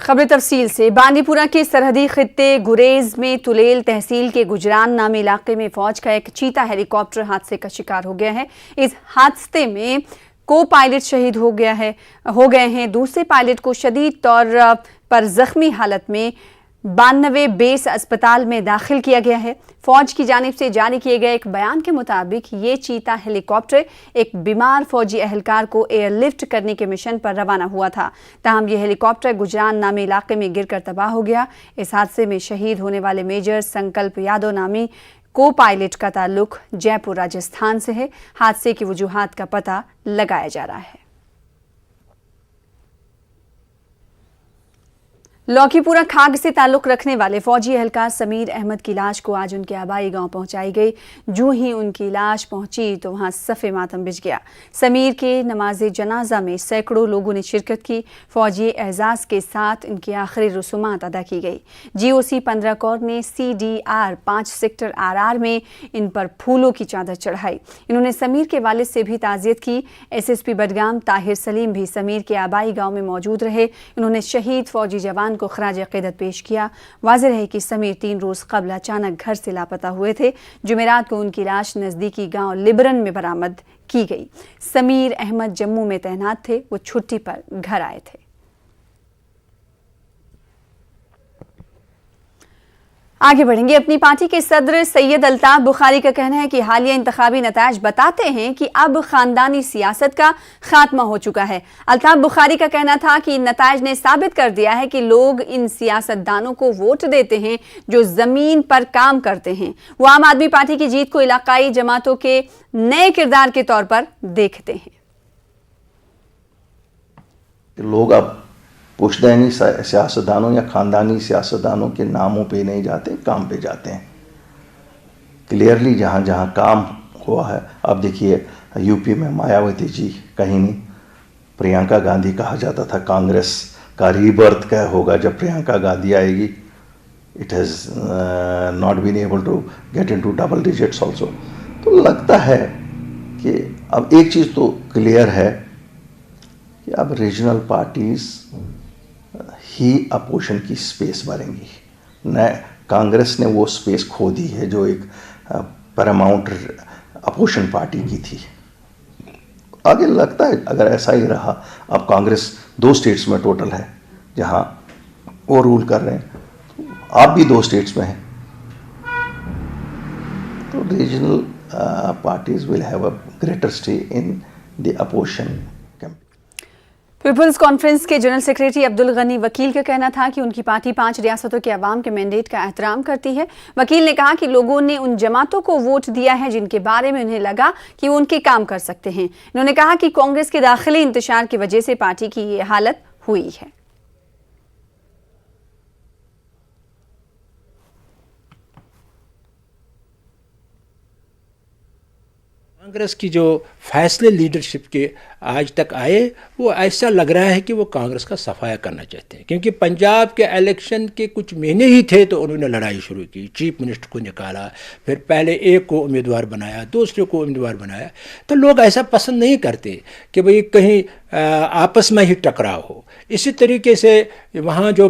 खबर तफसील से। बांदीपुरा के सरहदी खित्ते गुरेज में तुलेल तहसील के गुजरान नामी इलाके में फौज का एक चीता हेलीकॉप्टर हादसे का शिकार हो गया है। इस हादसे में को पायलट शहीद हो गए हैं। दूसरे पायलट को शदीद तौर पर जख्मी हालत में 92 बेस अस्पताल में दाखिल किया गया है। फौज की जानिब से जारी किए गए एक बयान के मुताबिक ये चीता हेलीकॉप्टर एक बीमार फौजी एहलकार को एयरलिफ्ट करने के मिशन पर रवाना हुआ था। ताहम ये हेलीकॉप्टर गुजरान नामी इलाके में गिरकर तबाह हो गया। इस हादसे में शहीद होने वाले मेजर संकल्प यादव नामी को पायलट का ताल्लुक जयपुर राजस्थान से है। हादसे की वजूहात का पता लगाया जा रहा है। लौकीपुरा खाग से ताल्लुक रखने वाले फौजी एहलकार समीर अहमद की लाश को आज उनके आबाई गांव पहुंचाई गई। जो ही उनकी लाश पहुंची तो वहां सफ़े मातम बिछ गया। समीर के नमाज जनाजा में सैकड़ों लोगों ने शिरकत की। फौजी एजाज के साथ इनकी आखिरी रसूमात अदा की गई। GOC 15 कौर ने CDR 5 सेक्टर RR में इन पर फूलों की चादर चढ़ाई। इन्होंने समीर के वालिद से भी ताज़ियत की। SSP बडगाम ताहिर सलीम भी समीर के आबाई गाँव में मौजूद रहे। इन्होंने शहीद फौजी जवान को खराज अक़ीदत पेश किया। वाज़ेह है कि समीर 3 रोज़ कबल अचानक घर से लापता हुए थे। जुमेरात को उनकी लाश नज़दीकी गांव लिबरन में बरामद की गई। समीर अहमद जम्मू में तैनात थे। वो छुट्टी पर घर आए थे। आगे बढ़ेंगे। अपनी पार्टी के सदर सैयद अल्ताफ बुखारी का कहना है कि हालिया इंतखाबी नताइज बताते हैं कि अब खानदानी सियासत का खात्मा हो चुका है। अल्ताफ बुखारी का कहना था कि इन नताइज ने साबित कर दिया है कि लोग इन सियासतदानों को वोट देते हैं जो जमीन पर काम करते हैं। वो आम आदमी पार्टी की जीत को इलाकाई जमातों के नए किरदार के तौर पर देखते हैं। लोग अब पुश्तैनी सियासतदानों या ख़ानदानी सियासतदानों के नामों पे नहीं जाते, काम पे जाते हैं। क्लियरली जहाँ जहाँ काम हुआ है, अब देखिए यूपी में मायावती जी कहीं नहीं, प्रियंका गांधी कहा जाता था कांग्रेस का रीबर्थ क्या होगा जब प्रियंका गांधी आएगी। It has not been able to get into double digits also. तो लगता है कि अब एक चीज़ तो क्लियर है कि अब रीजनल पार्टीज़ ही अपोजिशन की स्पेस भरेंगी। न कांग्रेस ने वो स्पेस खो दी है जो एक पैरामाउंट अपोजिशन पार्टी की थी। आगे लगता है अगर ऐसा ही रहा, अब कांग्रेस 2 स्टेट्स में टोटल है जहां वो रूल कर रहे हैं, आप भी 2 स्टेट्स में हैं, तो regional parties will have a greater stay in the opposition. People's conference के जनरल सेक्रेटरी अब्दुल गनी वकील का कहना था कि उनकी पार्टी 5 रियासतों के अवाम के मैंडेट का एहतराम करती है। वकील ने कहा कि लोगों ने उन जमातों को वोट दिया है जिनके बारे में उन्हें लगा कि वो उनके काम कर सकते हैं। उन्होंने कहा कि कांग्रेस के दाखिली इंतशार की वजह से पार्टी की ये हालत हुई है। कांग्रेस की जो फैसले लीडरशिप के आज तक आए, वो ऐसा लग रहा है कि वो कांग्रेस का सफाया करना चाहते हैं। क्योंकि पंजाब के इलेक्शन के कुछ महीने ही थे तो उन्होंने लड़ाई शुरू की, चीफ मिनिस्टर को निकाला, फिर पहले एक को उम्मीदवार बनाया, दूसरे को उम्मीदवार बनाया। तो लोग ऐसा पसंद नहीं करते कि भाई कहीं आपस में ही टकराव हो। इसी तरीके से वहाँ जो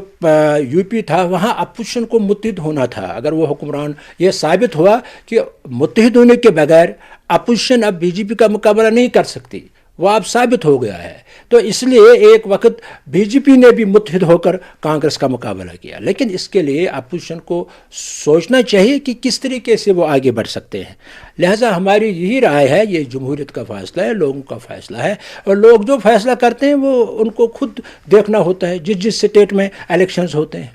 यूपी था वहाँ अपोजिशन को मुत्तहिद होना था। अगर वो हुक्मरान ये साबित हुआ कि मुत्तहिद होने के बगैर अपोजिशन अब बीजेपी का मुकाबला नहीं कर सकती, वो अब साबित हो गया है। तो इसलिए एक वक्त बीजेपी ने भी मुत्तहिद होकर कांग्रेस का मुकाबला किया। लेकिन इसके लिए अपोजिशन को सोचना चाहिए कि किस तरीके से वो आगे बढ़ सकते हैं। लिहाजा हमारी यही राय है, ये जमहूरियत का फ़ैसला है, लोगों का फ़ैसला है, और लोग जो फैसला करते हैं वो उनको खुद देखना होता है जिस स्टेट में इलेक्शंस होते हैं।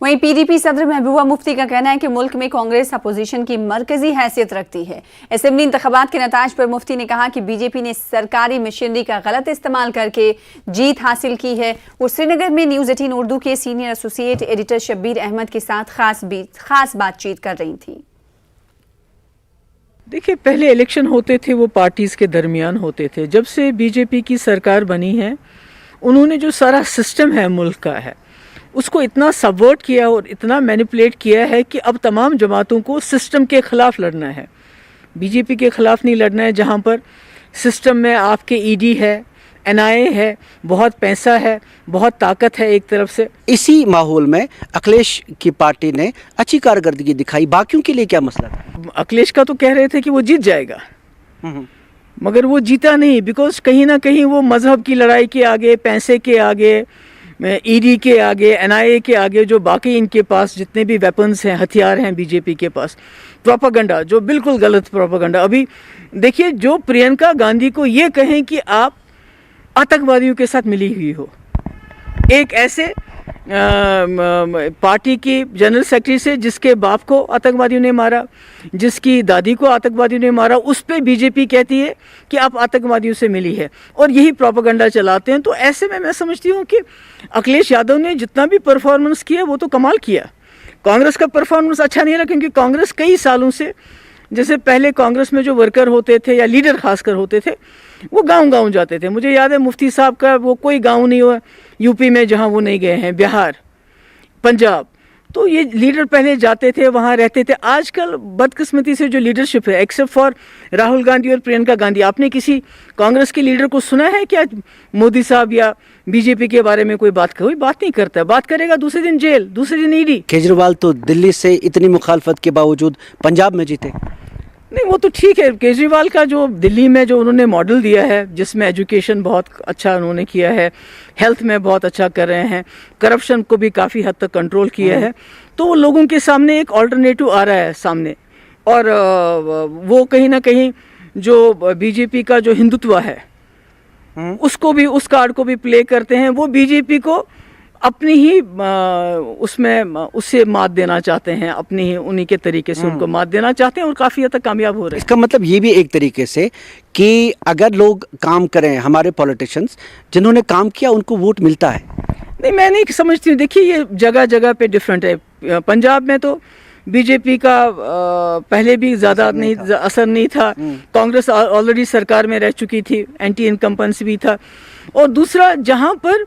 वहीं PDP सदर महबूबा मुफ्ती का कहना है कि मुल्क में कांग्रेस अपोजिशन की मरकजी हैसियत रखती है। असेंबली इंतखाबात के नताज पर मुफ्ती ने कहा कि बीजेपी ने सरकारी मशीनरी का गलत इस्तेमाल करके जीत हासिल की है। वो श्रीनगर में न्यूज़ 18 उर्दू के senior associate editor Shabbir Ahmad के साथ खास बातचीत कर रही थी। देखिए, पहले इलेक्शन होते थे वो पार्टीज़ के दरमियान होते थे। जब से बीजेपी की सरकार बनी है, उन्होंने जो सारा सिस्टम है मुल्क का है उसको इतना सबवर्ट किया और इतना मैनिपुलेट किया है कि अब तमाम जमातों को सिस्टम के ख़िलाफ़ लड़ना है, बीजेपी के ख़िलाफ़ नहीं लड़ना है। जहाँ पर सिस्टम में आपके ED है, NIA है, बहुत पैसा है, बहुत ताकत है एक तरफ से। इसी माहौल में अखिलेश की पार्टी ने अच्छी कारकर्दगी दिखाई, बाकियों के लिए क्या मसला था? अखिलेश का तो कह रहे थे कि वो जीत जाएगा, मगर वो जीता नहीं, बिकॉज कहीं ना कहीं वो मजहब की लड़ाई के आगे, पैसे के आगे, ED के आगे, NIA के आगे, जो बाकी इनके पास जितने भी वेपन्स हैं, हथियार हैं बीजेपी के पास, प्रोपागंडा, जो बिल्कुल गलत प्रोपागंडा। अभी देखिए, जो प्रियंका गांधी को ये कहें कि आप आतंकवादियों के साथ मिली हुई हो, एक ऐसे पार्टी की जनरल सेक्रेटरी से जिसके बाप को आतंकवादियों ने मारा, जिसकी दादी को आतंकवादियों ने मारा, उस पे बीजेपी कहती है कि आप आतंकवादियों से मिली है, और यही प्रोपेगेंडा चलाते हैं। तो ऐसे में मैं समझती हूँ कि अखिलेश यादव ने जितना भी परफॉर्मेंस किया वो तो कमाल किया। कांग्रेस का परफॉर्मेंस अच्छा नहीं रहा, क्योंकि कांग्रेस कई सालों से, जैसे पहले कांग्रेस में जो वर्कर होते थे या लीडर खासकर होते थे, वो गांव जाते थे। मुझे याद है मुफ्ती साहब का वो कोई गांव नहीं हुआ यूपी में जहां वो नहीं गए हैं, बिहार, पंजाब। तो ये लीडर पहले जाते थे, वहाँ रहते थे। आजकल बदकिस्मती से जो लीडरशिप है, एक्सेप्ट फॉर राहुल गांधी और प्रियंका गांधी, आपने किसी कांग्रेस के लीडर को सुना है क्या मोदी साहब या बीजेपी के बारे में कोई बात नहीं करता है? बात करेगा दूसरे दिन जेल, दूसरे दिन ED। केजरीवाल तो दिल्ली से इतनी मुखालफत के बावजूद पंजाब में जीते। नहीं, वो तो ठीक है। केजरीवाल का जो दिल्ली में जो उन्होंने मॉडल दिया है, जिसमें एजुकेशन बहुत अच्छा उन्होंने किया है, हेल्थ में बहुत अच्छा कर रहे हैं, करप्शन को भी काफ़ी हद तक कंट्रोल किया है, तो वो लोगों के सामने एक ऑल्टरनेटिव आ रहा है सामने। और वो कहीं ना कहीं जो बीजेपी का जो हिंदुत्व है, उसको भी, उस कार्ड को भी प्ले करते हैं। वो बीजेपी को अपनी ही उससे मात देना चाहते हैं, अपनी ही उन्हीं के तरीके से उनको मात देना चाहते हैं, और काफ़ी हद तक कामयाब हो रहे हैं। इसका मतलब ये भी एक तरीके से कि अगर लोग काम करें, हमारे पॉलिटिशियंस जिन्होंने काम किया उनको वोट मिलता है। नहीं, मैं नहीं समझती हूँ। देखिए, ये जगह जगह पे डिफरेंट है। पंजाब में तो बीजेपी का पहले भी ज़्यादा नहीं असर नहीं था, कांग्रेस ऑलरेडी सरकार में रह चुकी थी, एंटी इनकम्बेंसी भी था। और दूसरा, जहाँ पर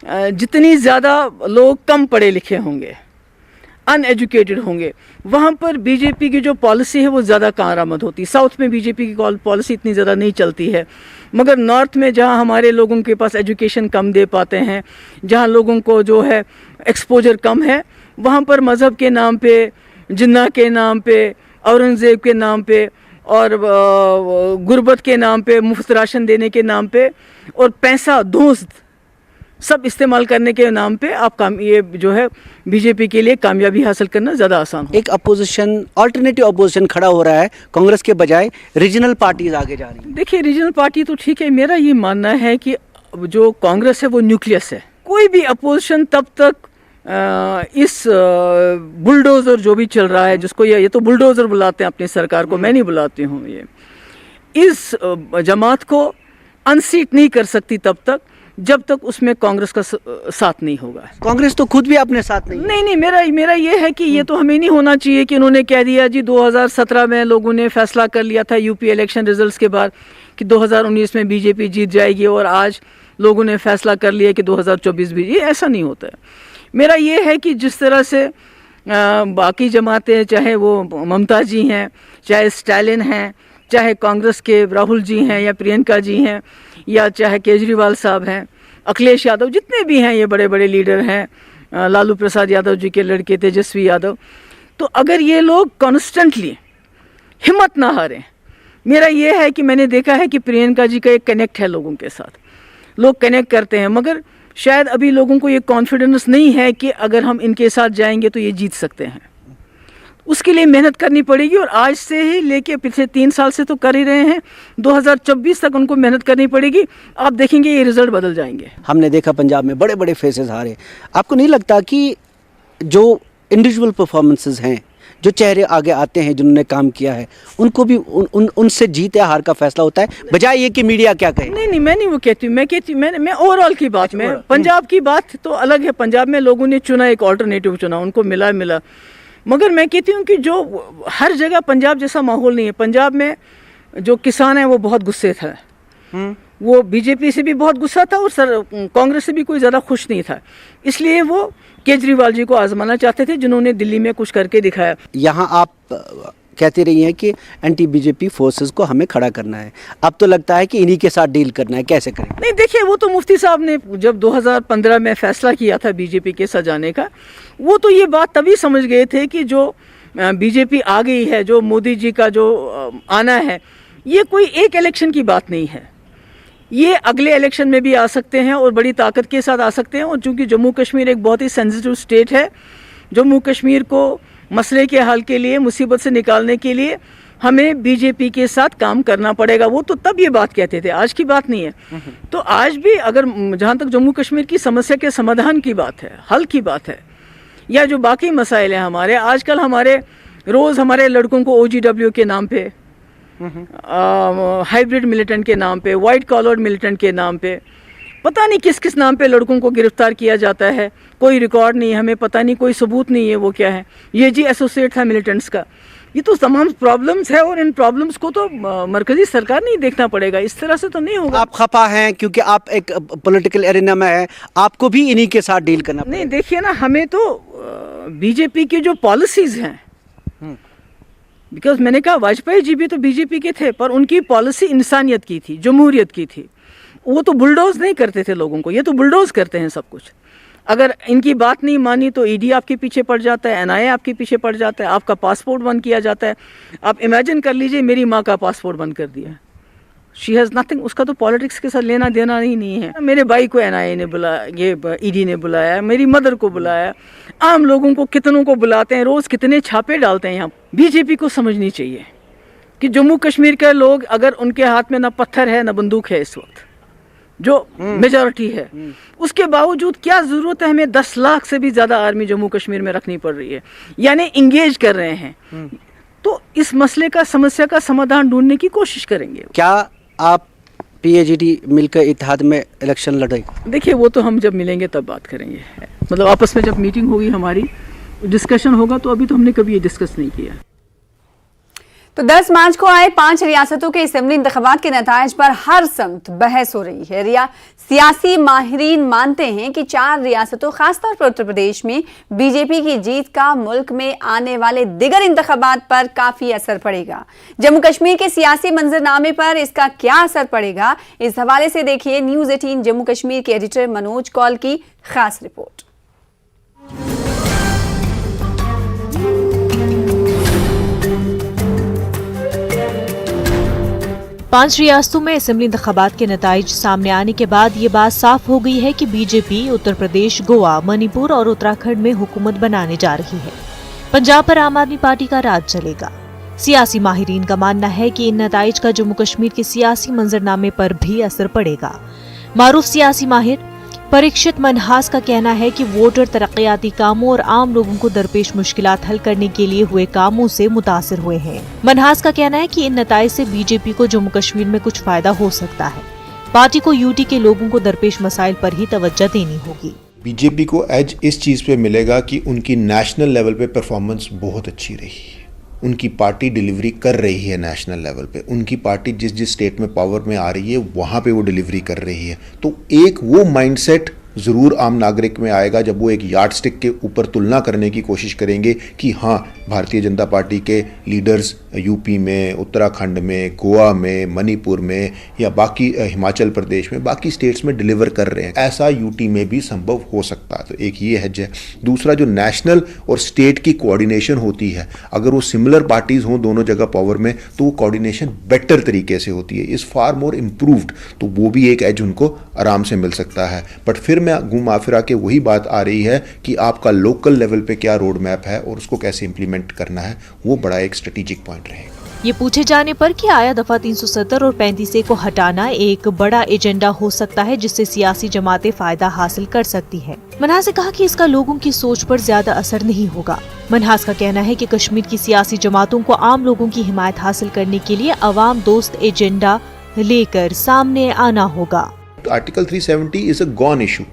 जितनी ज़्यादा लोग कम पढ़े लिखे होंगे, अनएजुकेटेड होंगे, वहाँ पर बीजेपी की जो पॉलिसी है वो ज़्यादा कारआमद होती है। साउथ में बीजेपी की पॉलिसी इतनी ज़्यादा नहीं चलती है, मगर नॉर्थ में जहाँ हमारे लोगों के पास एजुकेशन कम दे पाते हैं, जहाँ लोगों को जो है एक्सपोजर कम है, वहाँ पर मज़हब के नाम पे, जिन्ना के नाम पे, औरंगज़ेब के नाम पे, और गुर्बत के नाम पे, मुफ्त राशन देने के नाम पे, और पैसा दोस्त सब इस्तेमाल करने के नाम पे आप ये जो है बीजेपी के लिए कामयाबी हासिल करना ज़्यादा आसान हो। एक अपोजिशन, अल्टरनेटिव अपोजिशन खड़ा हो रहा है, कांग्रेस के बजाय रीजनल पार्टीज आगे जा रही हैं। देखिए, रीजनल पार्टी तो ठीक है, मेरा ये मानना है कि जो कांग्रेस है वो न्यूक्लियस है। कोई भी अपोजिशन तब तक इस बुलडोजर जो भी चल रहा है, जिसको ये तो बुलडोजर बुलाते हैं अपनी सरकार को, मैं नहीं बुलाती हूँ, ये इस जमात को अनसीट नहीं कर सकती तब तक जब तक उसमें कांग्रेस का साथ नहीं होगा। कांग्रेस तो खुद भी अपने साथ नहीं। मेरा ये है कि ये तो हमें नहीं होना चाहिए कि उन्होंने कह दिया जी 2017 में लोगों ने फैसला कर लिया था यूपी इलेक्शन रिजल्ट्स के बाद कि 2019 में बीजेपी जीत जाएगी, और आज लोगों ने फैसला कर लिया कि 2024 भी। ये ऐसा नहीं होता है। मेरा ये है कि जिस तरह से बाकी जमातें, चाहे वो ममता जी हैं, चाहे स्टालिन हैं, चाहे कांग्रेस के राहुल जी हैं या प्रियंका जी हैं, या चाहे केजरीवाल साहब हैं, अखिलेश यादव, जितने भी हैं ये बड़े बड़े लीडर हैं, लालू प्रसाद यादव जी के लड़के तेजस्वी यादव, तो अगर ये लोग कॉन्स्टेंटली हिम्मत ना हारें, मेरा ये है कि मैंने देखा है कि प्रियंका जी का एक कनेक्ट है लोगों के साथ, लोग कनेक्ट करते हैं, मगर शायद अभी लोगों को ये कॉन्फिडेंस नहीं है कि अगर हम इनके साथ जाएंगे तो ये जीत सकते हैं। उसके लिए मेहनत करनी पड़ेगी, और आज से ही लेके पिछले 3 साल से तो कर ही रहे हैं, 2024 तक उनको मेहनत करनी पड़ेगी। आप देखेंगे ये रिजल्ट बदल जाएंगे। हमने देखा पंजाब में बड़े बड़े फेसेस हारे। आपको नहीं लगता कि जो इंडिविजुअल परफॉर्मेंसेस हैं, जो चेहरे आगे आते हैं जिन्होंने काम किया है, उनको भी उनसे जीत या हार का फैसला होता है, बजाय ये कि मीडिया क्या कहे? नहीं, मैं नहीं वो कहती हूँ, मैं ओवरऑल की बात में, पंजाब की बात तो अलग है। पंजाब में लोगों ने चुना, एक ऑल्टरनेटिव चुना, उनको मिला, मगर मैं कहती हूँ कि जो हर जगह पंजाब जैसा माहौल नहीं है। पंजाब में जो किसान है वो बहुत गुस्से था, वो बीजेपी से भी बहुत गुस्सा था, और कांग्रेस से भी कोई ज़्यादा खुश नहीं था, इसलिए वो केजरीवाल जी को आजमाना चाहते थे, जिन्होंने दिल्ली में कुछ करके दिखाया। यहाँ आप कहती रही हैं कि एंटी बीजेपी फोर्सेस को हमें खड़ा करना है। अब तो लगता है कि इन्हीं के साथ डील करना है, कैसे करें? नहीं देखिए, वो तो मुफ्ती साहब ने जब 2015 में फैसला किया था बीजेपी के सजाने का, वो तो ये बात तभी समझ गए थे कि जो बीजेपी आ गई है, जो मोदी जी का जो आना है, ये कोई एक इलेक्शन की बात नहीं है, ये अगले इलेक्शन में भी आ सकते हैं और बड़ी ताकत के साथ आ सकते हैं। और चूँकि जम्मू कश्मीर एक बहुत ही सेंसिटिव स्टेट है, जम्मू कश्मीर को मसले के हल के लिए, मुसीबत से निकालने के लिए हमें बीजेपी के साथ काम करना पड़ेगा। वो तो तब ये बात कहते थे, आज की बात नहीं है। तो आज भी अगर जहाँ तक जम्मू कश्मीर की समस्या के समाधान की बात है, हल की बात है, या जो बाकी मसाइल हैं हमारे, आजकल हमारे रोज़ हमारे लड़कों को OGW के नाम पे, हाइब्रिड मिलिटेंट के नाम पे, वाइट कॉलर्ड मिलिटेंट के नाम पे, पता नहीं किस किस नाम पे लड़कों को गिरफ्तार किया जाता है। कोई रिकॉर्ड नहीं है, हमें पता नहीं, कोई सबूत नहीं है वो क्या है। ये जी एसोसिएट था मिलिटेंट्स का। ये तो तमाम प्रॉब्लम्स है और इन प्रॉब्लम्स को तो मरकजी सरकार नहीं देखना पड़ेगा, इस तरह से तो नहीं होगा। आप खफा हैं क्योंकि आप एक पॉलिटिकल एरिना में हैं, आपको भी इन्हीं के साथ डील करना नहीं, देखिए ना, हमें तो बीजेपी की जो पॉलिसीज़ हैं, बिकॉज मैंने कहा वाजपेयी जी भी तो बीजेपी के थे, पर उनकी पॉलिसी इंसानियत की थी, जमहूरियत की थी। वो तो बुलडोज नहीं करते थे लोगों को, ये तो बुलडोज करते हैं सब कुछ। अगर इनकी बात नहीं मानी तो ईडी आपके पीछे पड़ जाता है, NIA आपके पीछे पड़ जाता है, आपका पासपोर्ट बंद किया जाता है। आप इमेजिन कर लीजिए, मेरी माँ का पासपोर्ट बंद कर दिया, शी हैज़ नथिंग, उसका तो पॉलिटिक्स के साथ लेना देना ही नहीं है। मेरे भाई को NIA ने बुलाया, ये ईडी ने बुलाया, मेरी मदर को बुलाया, आम लोगों को कितनों को बुलाते हैं, रोज़ कितने छापे डालते हैं यहाँ। बीजेपी को समझनी चाहिए कि जम्मू कश्मीर के लोग, अगर उनके हाथ में ना पत्थर है ना बंदूक है, इस वक्त जो मेजॉरिटी है, उसके बावजूद क्या ज़रूरत है हमें 10 लाख से भी ज़्यादा आर्मी जम्मू कश्मीर में रखनी पड़ रही है, यानी इंगेज कर रहे हैं। तो इस मसले का, समस्या का समाधान ढूंढने की कोशिश करेंगे। क्या आप PAGD मिलकर इत्तेहाद में इलेक्शन लड़ेंगे? देखिए, वो तो हम जब मिलेंगे तब बात करेंगे, मतलब आपस में जब मीटिंग होगी हमारी, डिस्कशन होगा, तो अभी तो हमने कभी ये डिस्कस नहीं किया। तो 10 मार्च को आए 5 रियासतों के असेंबली इंतखाबात के नताइज पर हर समत बहस हो रही है। सियासी माहिरीन मानते हैं कि 4 रियासतों, खासतौर पर उत्तर प्रदेश में बीजेपी की जीत का मुल्क में आने वाले दिगर इंतखाबात पर काफी असर पड़ेगा। जम्मू कश्मीर के सियासी मंजरनामे पर इसका क्या असर पड़ेगा, इस हवाले से देखिए न्यूज़ 18 जम्मू कश्मीर के एडिटर मनोज कौल की खास रिपोर्ट। 5 रियासतों में असेंबली इंतखाबात के नताइज सामने आने के बाद ये बात साफ हो गई है कि बीजेपी उत्तर प्रदेश, गोवा, मणिपुर और उत्तराखंड में हुकूमत बनाने जा रही है। पंजाब पर आम आदमी पार्टी का राज चलेगा। सियासी माहिरीन का मानना है कि इन नताइज का जम्मू कश्मीर के सियासी मंजरनामे पर भी असर पड़ेगा। मारूफ सियासी माहिर परीक्षित मनहास का कहना है कि वोटर तरक्याती कामों और आम लोगों को दरपेश मुश्किलात हल करने के लिए हुए कामों से मुतासिर हुए हैं। मनहास का कहना है कि इन नताइज से बीजेपी को जम्मू कश्मीर में कुछ फायदा हो सकता है। पार्टी को यूटी के लोगों को दरपेश मसाइल पर ही तवज्जो देनी होगी। बीजेपी को एज इस चीज़ पे मिलेगा कि उनकी नेशनल लेवल पे परफॉर्मेंस बहुत अच्छी रही है। उनकी पार्टी डिलीवरी कर रही है नेशनल लेवल पे। उनकी पार्टी जिस जिस स्टेट में पावर में आ रही है वहाँ पे वो डिलीवरी कर रही है। तो एक वो माइंडसेट ज़रूर आम नागरिक में आएगा जब वो एक यार्डस्टिक के ऊपर तुलना करने की कोशिश करेंगे कि हाँ, भारतीय जनता पार्टी के लीडर्स यूपी में, उत्तराखंड में, गोवा में, मणिपुर में या बाकी हिमाचल प्रदेश में, बाकी स्टेट्स में डिलीवर कर रहे हैं। ऐसा यूटी में भी संभव हो सकता है। तो एक ये हैज है। दूसरा, जो नेशनल और स्टेट की कोऑर्डिनेशन होती है, अगर वो सिमिलर पार्टीज़ हों दोनों जगह पावर में, तो वो कोऑर्डिनेशन बेटर तरीके से होती है, इज़ फार मोर इम्प्रूव्ड। तो वो भी एक एज उनको आराम से मिल सकता है। बट फिर में घुमा फिरा के वही बात आ रही है कि आपका लोकल लेवल पे क्या रोड मैप है और उसको कैसे इंप्लीमेंट करना है, वो बड़ा एक स्ट्रेटेजिक पॉइंट रहेगा। ये पूछे जाने पर कि आया दफा 370 और 35A को हटाना एक बड़ा एजेंडा हो सकता है जिससे सियासी जमातें फायदा हासिल कर सकती हैं। मनहास ने कहा कि इसका लोगों की सोच पर ज्यादा असर नहीं होगा। मनहास का कहना है कि कश्मीर की सियासी जमातों को आम लोगों की हिमायत हासिल करने के लिए अवाम दोस्त एजेंडा लेकर सामने आना होगा। Article 370 is a gone issue.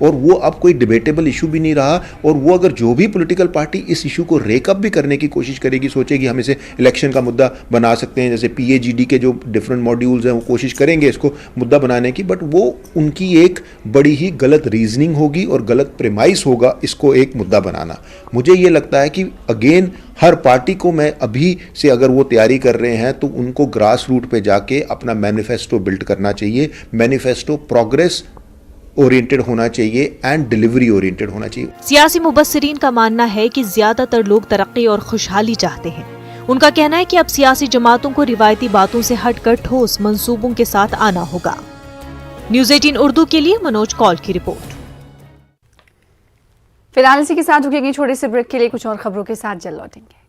और वो अब कोई डिबेटेबल इशू भी नहीं रहा। और वो अगर जो भी पॉलिटिकल पार्टी इस इशू को रेकअप भी करने की कोशिश करेगी, सोचेगी हम इसे इलेक्शन का मुद्दा बना सकते हैं, जैसे PAGD के जो डिफरेंट मॉड्यूल्स हैं वो कोशिश करेंगे इसको मुद्दा बनाने की, बट वो उनकी एक बड़ी ही गलत रीजनिंग होगी और गलत प्रेमाइस होगा इसको एक मुद्दा बनाना। मुझे ये लगता है कि अगेन हर पार्टी को मैं अभी से अगर वो तैयारी कर रहे हैं तो उनको ग्रास रूट पे जाके अपना मैनिफेस्टो बिल्ड करना चाहिए। मैनिफेस्टो प्रोग्रेस ओरिएंटेड होना चाहिए एंड डिलीवरी ओरिएंटेड होना चाहिए। सियासी मुबस्सिरीन का मानना है कि ज्यादातर लोग तरक्की और खुशहाली चाहते हैं। उनका कहना है कि अब सियासी जमातों को रिवायती बातों से हटकर ठोस मंसूबों के साथ आना होगा। न्यूज़ 18 उर्दू के लिए मनोज कौल की रिपोर्ट। फिलहाल इसी के साथ रुकेंगे छोटे से ब्रेक के लिए, कुछ और खबरों के साथ जल्द लौटेंगे।